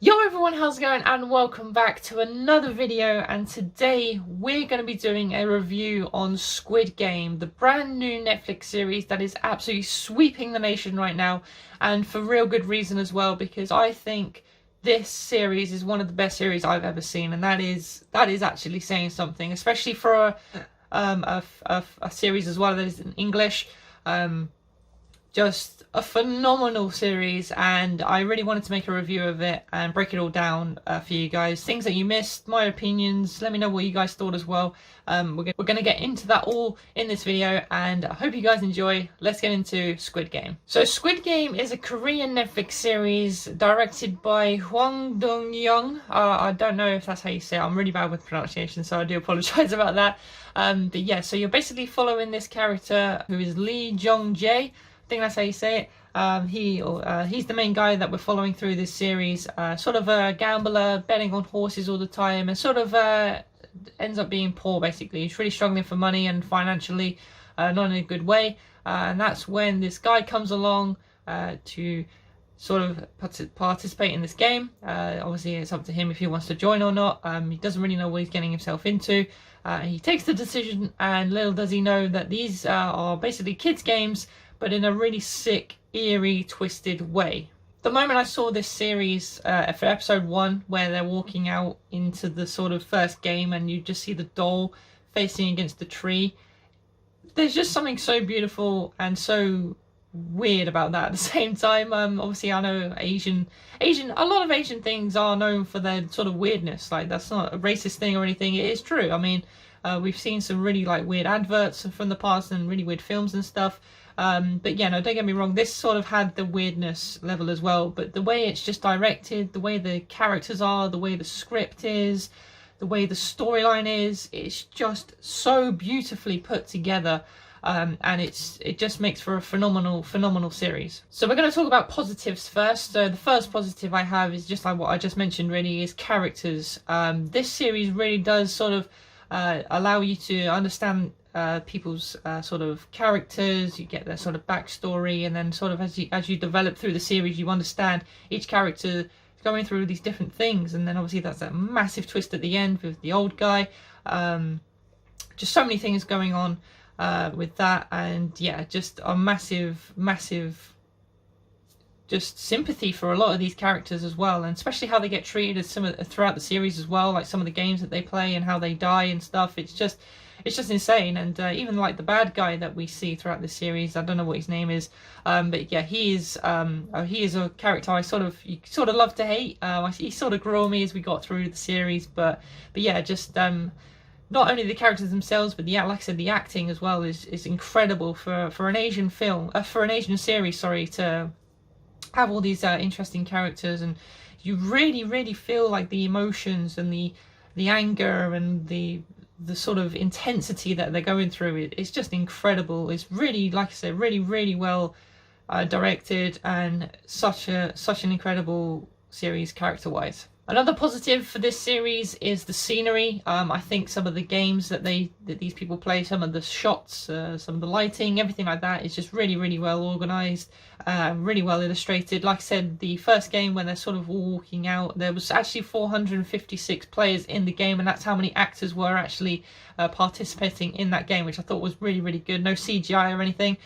Yo everyone, how's it going? And welcome back to another video. And today we're going to be doing a review on Squid Game, the brand new Netflix series that is absolutely sweeping the nation right now, and for real good reason as well, because I think this series is one of the best series I've ever seen, and that is actually saying something, especially for a series as well that is in English. Just a phenomenal series, and I really wanted to make a review of it and break it all down for you guys. Things that you missed, my opinions, let me know what you guys thought as well. We're going to get into that all in this video, and I hope you guys enjoy. Let's get into Squid Game. So Squid Game is a Korean Netflix series directed by Hwang Dong-young. I don't know if that's how you say it. I'm really bad with pronunciation, so I do apologize about that. But yeah, so you're basically following this character who is Lee Jong-jae. I think that's how you say it. He's the main guy that we're following through this series. Sort of a gambler, betting on horses all the time, and sort of ends up being poor basically. He's really struggling for money and financially, not in a good way. And that's when this guy comes along to sort of participate in this game. Obviously, it's up to him if he wants to join or not. He doesn't really know what he's getting himself into. He takes the decision, and little does he know that these are basically kids' games, but in a really sick, eerie, twisted way. The moment I saw this series for episode 1, where they're walking out into the sort of first game and you just see the doll facing against the tree, there's just something so beautiful and so weird about that at the same time. Obviously I know a lot of Asian things are known for their sort of weirdness. Like, that's not a racist thing or anything, it is true. I mean, we've seen some really like weird adverts from the past and really weird films and stuff. But yeah, no, don't get me wrong, this sort of had the weirdness level as well, but the way it's just directed, the way the characters are, the way the script is, the way the storyline is, it's just so beautifully put together. And it just makes for a phenomenal series. So we're going to talk about positives first. So the first positive I have is just like what I just mentioned, really, is characters. This series really does sort of allow you to understand people's sort of characters. You get their sort of backstory, and then sort of as you develop through the series, you understand each character going through these different things. And then obviously that's that massive twist at the end with the old guy. Just so many things going on with that, and yeah, just a massive just sympathy for a lot of these characters as well, and especially how they get treated as throughout the series as well, like some of the games that they play and how they die and stuff. It's just insane. And even like the bad guy that we see throughout the series, I don't know what his name is, but yeah, he is a character you sort of love to hate. He sort of grew on me as we got through the series, but yeah, just not only the characters themselves, but like I said, the acting as well is incredible for an Asian film, for an Asian series, sorry, to have all these interesting characters, and you really feel like the emotions and the anger and the sort of intensity that they're going through. It's just incredible. It's really, like I said, really well directed, and such an incredible series character wise. Another positive for this series is the scenery. I think some of the games that these people play, some of the shots, some of the lighting, everything like that is just really well organized, really well illustrated. Like I said, the first game when they're sort of all walking out, there was actually 456 players in the game, and that's how many actors were actually participating in that game, which I thought was really good. No CGI or anything.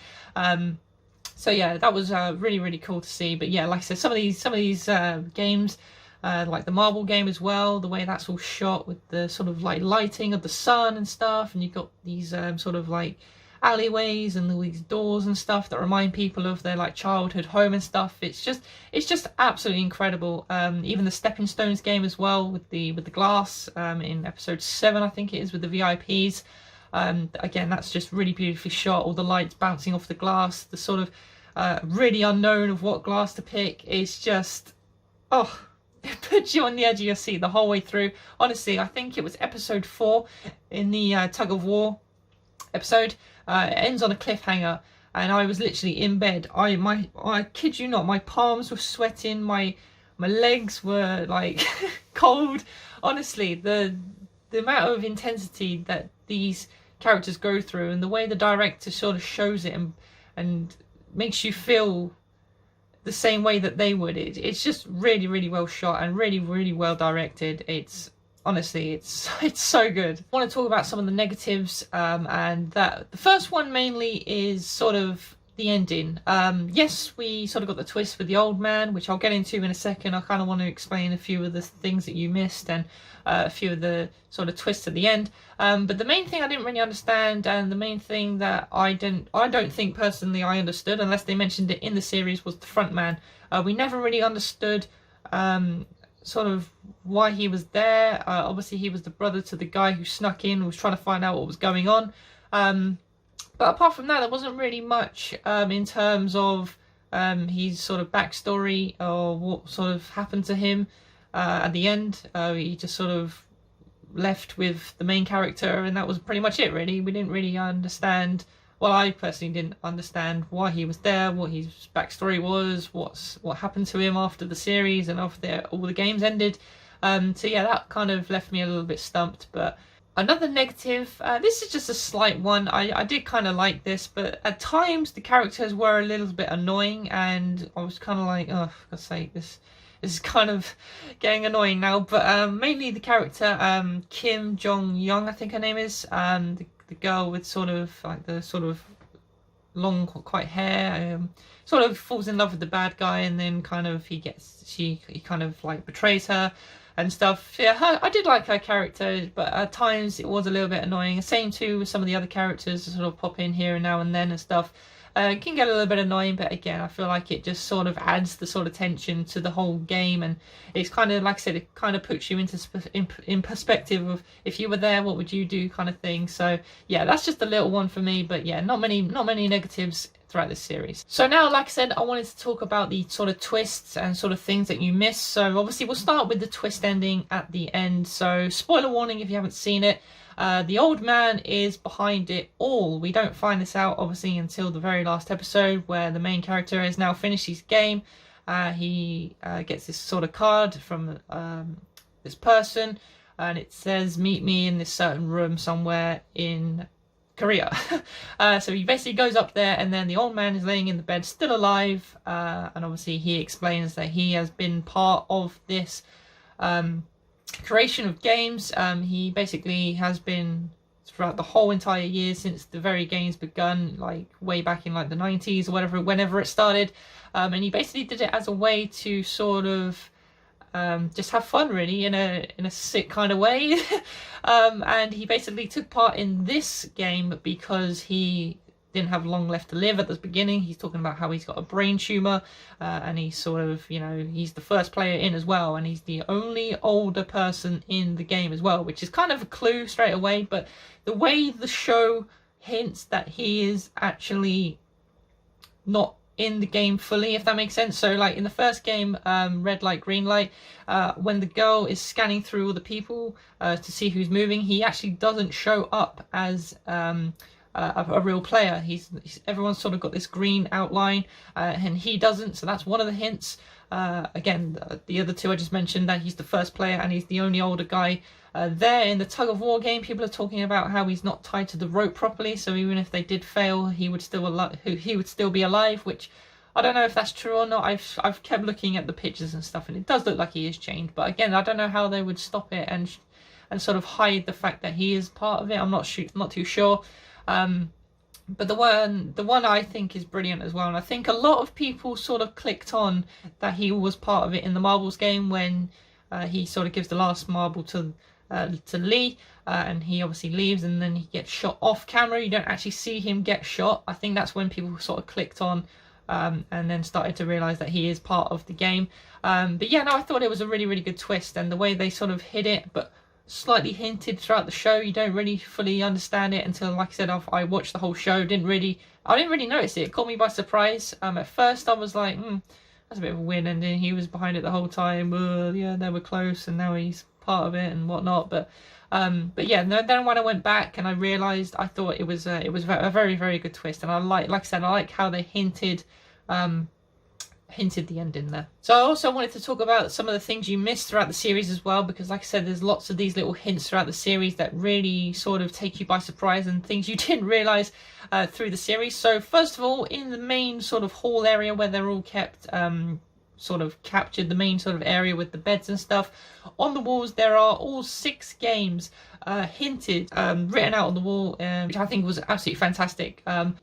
So yeah, that was really cool to see. But yeah, like I said, some of these games, like the marble game as well, the way that's all shot with the sort of like lighting of the sun and stuff, and you've got these sort of like alleyways and all these doors and stuff that remind people of their like childhood home and stuff. It's just absolutely incredible. Even the Stepping Stones game as well, with the glass in episode 7, I think it is, with the VIPs. Again, that's just really beautifully shot, all the lights bouncing off the glass, the sort of really unknown of what glass to pick. It's just, oh, it puts you on the edge of your seat the whole way through. Honestly, I think it was episode 4 in the tug of war episode. It ends on a cliffhanger, and I was literally in bed. I kid you not, my palms were sweating, my legs were like cold. Honestly, the amount of intensity that these characters go through, and the way the director sort of shows it and makes you feel the same way that they would. It's just really, really well shot and really, really well directed. It's honestly, it's so good. I want to talk about some of the negatives, and that the first one mainly is sort of the ending. Yes, we sort of got the twist with the old man, which I'll get into in a second. I kind of want to explain a few of the things that you missed and a few of the sort of twists at the end. But the main thing I didn't really understand, and the main thing that I don't think personally I understood, unless they mentioned it in the series, was the front man. We never really understood sort of why he was there. Obviously, he was the brother to the guy who snuck in and was trying to find out what was going on. But apart from that, there wasn't really much in terms of his sort of backstory or what sort of happened to him at the end. He just sort of left with the main character, and that was pretty much it, really. We didn't really understand, well, I personally didn't understand why he was there, what his backstory was, what happened to him after the series and after all the games ended. So yeah, that kind of left me a little bit stumped. But another negative, this is just a slight one. I did kind of like this, but at times the characters were a little bit annoying, and I was kind of like, oh, for God's sake, this is kind of getting annoying now. But mainly the character, Kim Jong Young, I think her name is, the girl with sort of like the sort of long, quite hair, sort of falls in love with the bad guy, and then kind of he kind of like betrays her and stuff. Yeah, I did like her character, but at times it was a little bit annoying. Same too with some of the other characters that sort of pop in here and now and then and stuff. It can get a little bit annoying, but again, I feel like it just sort of adds the sort of tension to the whole game, and it's kind of, like I said, it kind of puts you into in perspective of if you were there, what would you do, kind of thing. So yeah, that's just a little one for me, but yeah, not many negatives throughout this series. So now, like I said, I wanted to talk about the sort of twists and sort of things that you miss. So obviously we'll start with the twist ending at the end. So spoiler warning if you haven't seen it. The old man is behind it all. We don't find this out obviously until the very last episode, where the main character has now finished his game. He gets this sort of card from this person, and it says, meet me in this certain room somewhere in Korea. So he basically goes up there, and then the old man is laying in the bed still alive, and obviously he explains that he has been part of this creation of games. He basically has been throughout the whole entire year since the very games begun, like way back in like the 90s or whatever, whenever it started, and he basically did it as a way to sort of just have fun, really, in a sick kind of way. And he basically took part in this game because he didn't have long left to live at the beginning. He's talking about how he's got a brain tumor, and he's sort of, you know, he's the first player in as well, and he's the only older person in the game as well, which is kind of a clue straight away. But the way the show hints that he is actually not in the game fully, if that makes sense. So like in the first game, red light, green light, when the girl is scanning through all the people to see who's moving, he actually doesn't show up as a real player. Everyone's sort of got this green outline, and he doesn't. So that's one of the hints. Again, the other two I just mentioned, that he's the first player and he's the only older guy. There in the tug of war game, people are talking about how he's not tied to the rope properly, so even if they did fail, he would still be alive, which I don't know if that's true or not. I've kept looking at the pictures and stuff, and it does look like he is chained, but again, I don't know how they would stop it and sort of hide the fact that he is part of it. I'm not too sure. But the one I think is brilliant as well, and I think a lot of people sort of clicked on that he was part of it in the marbles game when he sort of gives the last marble to Lee, and he obviously leaves, and then he gets shot off camera. You don't actually see him get shot. I think that's when people sort of clicked on and then started to realize that he is part of the game. But yeah, no, I thought it was a really, really good twist, and the way they sort of hid it, but slightly hinted throughout the show. You don't really fully understand it until, like I said, I watched the whole show. I didn't really notice it. It caught me by surprise. At first I was like, that's a bit of a weird ending. He was behind it the whole time. Yeah, they were close, and now he's part of it and whatnot. But yeah, then when I went back and I realised, I thought it was a very, very good twist. And I like I said, I like how they hinted hinted the ending there. So I also wanted to talk about some of the things you missed throughout the series as well, because like I said, there's lots of these little hints throughout the series that really sort of take you by surprise and things you didn't realise through the series. So first of all, in the main sort of hall area where they're all kept, sort of captured, the main sort of area with the beds and stuff, on the walls there are all 6 games hinted, written out on the wall, which I think was absolutely fantastic.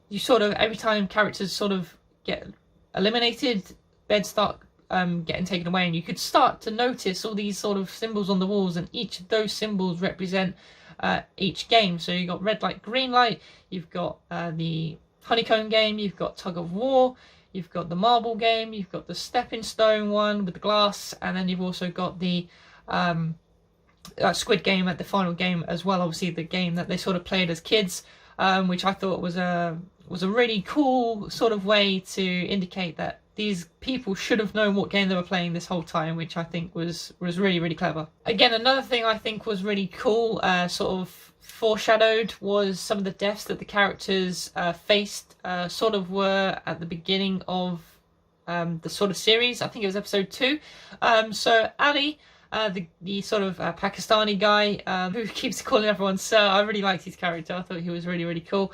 You sort of, every time characters sort of get eliminated, beds start getting taken away, and you could start to notice all these sort of symbols on the walls, and each of those symbols represent each game. So you've got red light, green light, you've got the honeycomb game, you've got tug of war, you've got the marble game, you've got the stepping stone one with the glass, and then you've also got the Squid Game at the final game as well, obviously the game that they sort of played as kids, which I thought was a really cool sort of way to indicate that these people should have known what game they were playing this whole time, which I think was really, really clever. Again, another thing I think was really cool, sort of foreshadowed, was some of the deaths that the characters faced sort of were at the beginning of the sort of series. I think it was episode 2. So Ali, the sort of Pakistani guy who keeps calling everyone sir, I really liked his character. I thought he was really, really cool.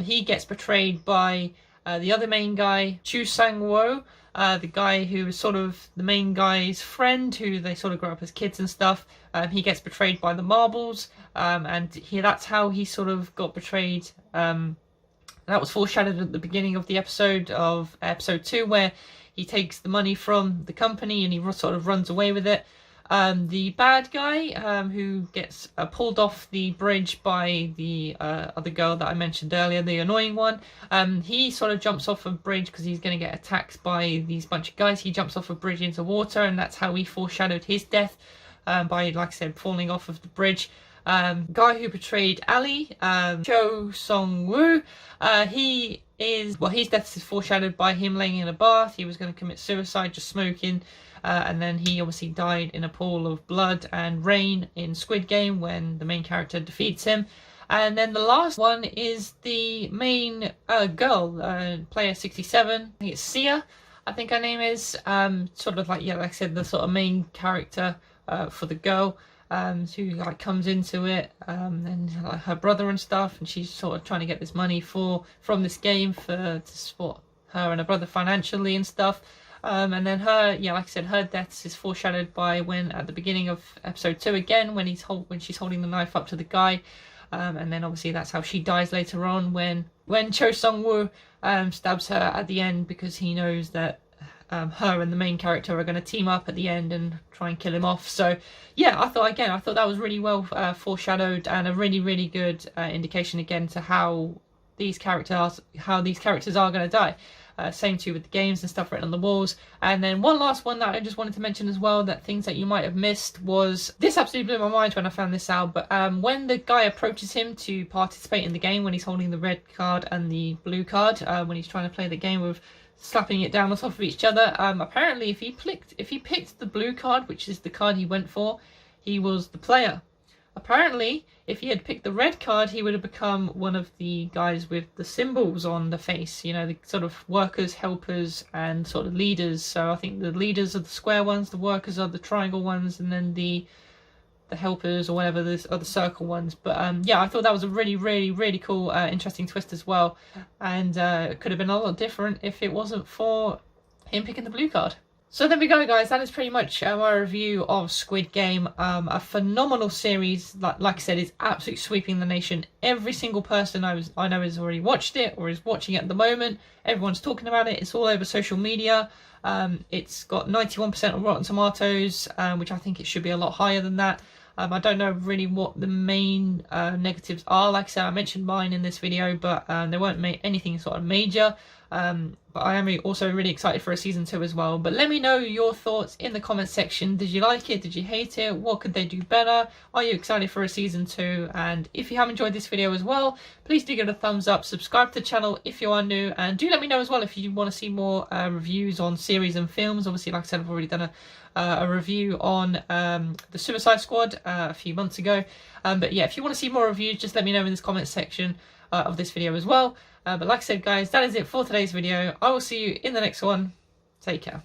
He gets betrayed by the other main guy, Chu Sang-wo, the guy who was sort of the main guy's friend, who they sort of grew up as kids and stuff. He gets betrayed by the marbles, and that's how he sort of got betrayed. That was foreshadowed at the beginning of the episode 2, where he takes the money from the company and he sort of runs away with it. The bad guy, who gets pulled off the bridge by the other girl that I mentioned earlier, the annoying one, he sort of jumps off a bridge because he's going to get attacked by these bunch of guys. He jumps off a bridge into water, and that's how we foreshadowed his death, by, like I said, falling off of the bridge. Guy who betrayed Ali, Cho Song-woo, his death is foreshadowed by him laying in a bath. He was going to commit suicide, just smoking. And then he obviously died in a pool of blood and rain in Squid Game when the main character defeats him. And then the last one is the main girl, player 67. I think it's Sia, I think her name is. Sort of like, yeah, like I said, the sort of main character for the girl, who like comes into it, and like, her brother and stuff, and she's sort of trying to get this money from this game to support her and her brother financially and stuff. And then her, yeah, like I said, her death is foreshadowed by when at the beginning of episode 2 again, when she's holding the knife up to the guy, and then obviously that's how she dies later on when Cho Sung-woo stabs her at the end, because he knows that her and the main character are going to team up at the end and try and kill him off. So yeah, I thought that was really well foreshadowed, and a really, really good indication again to how these characters are going to die. Same too with the games and stuff written on the walls. And then one last one that I just wanted to mention as well, that things that you might have missed, was this absolutely blew my mind when I found this out, but when the guy approaches him to participate in the game, when he's holding the red card and the blue card, when he's trying to play the game with slapping it down on top of each other, apparently if he picked the blue card, which is the card he went for, he was the player. Apparently, if he had picked the red card, he would have become one of the guys with the symbols on the face, you know, the sort of workers, helpers, and sort of leaders. So I think the leaders are the square ones, the workers are the triangle ones, and then the helpers or whatever are the circle ones. But yeah, I thought that was a really, really, really cool, interesting twist as well. And it could have been a lot different if it wasn't for him picking the blue card. So there we go, guys. That is pretty much my review of Squid Game. A phenomenal series. Like I said, it's absolutely sweeping the nation. Every single person I know has already watched it or is watching it at the moment. Everyone's talking about it. It's all over social media. It's got 91% on Rotten Tomatoes, which I think it should be a lot higher than that. I don't know really what the main negatives are. Like I said, I mentioned mine in this video, but they weren't anything sort of major. But I am also really excited for a season 2 as well. But let me know your thoughts in the comment section. Did you like it? Did you hate it? What could they do better? Are you excited for a season 2? And if you have enjoyed this video as well, please do give it a thumbs up. Subscribe to the channel if you are new. And do let me know as well if you want to see more reviews on series and films. Obviously, like I said, I've already done a review on the Suicide Squad a few months ago. But yeah, if you want to see more reviews, just let me know in this comment section of this video as well. But like I said, guys, that is it for today's video. I will see you in the next one. Take care.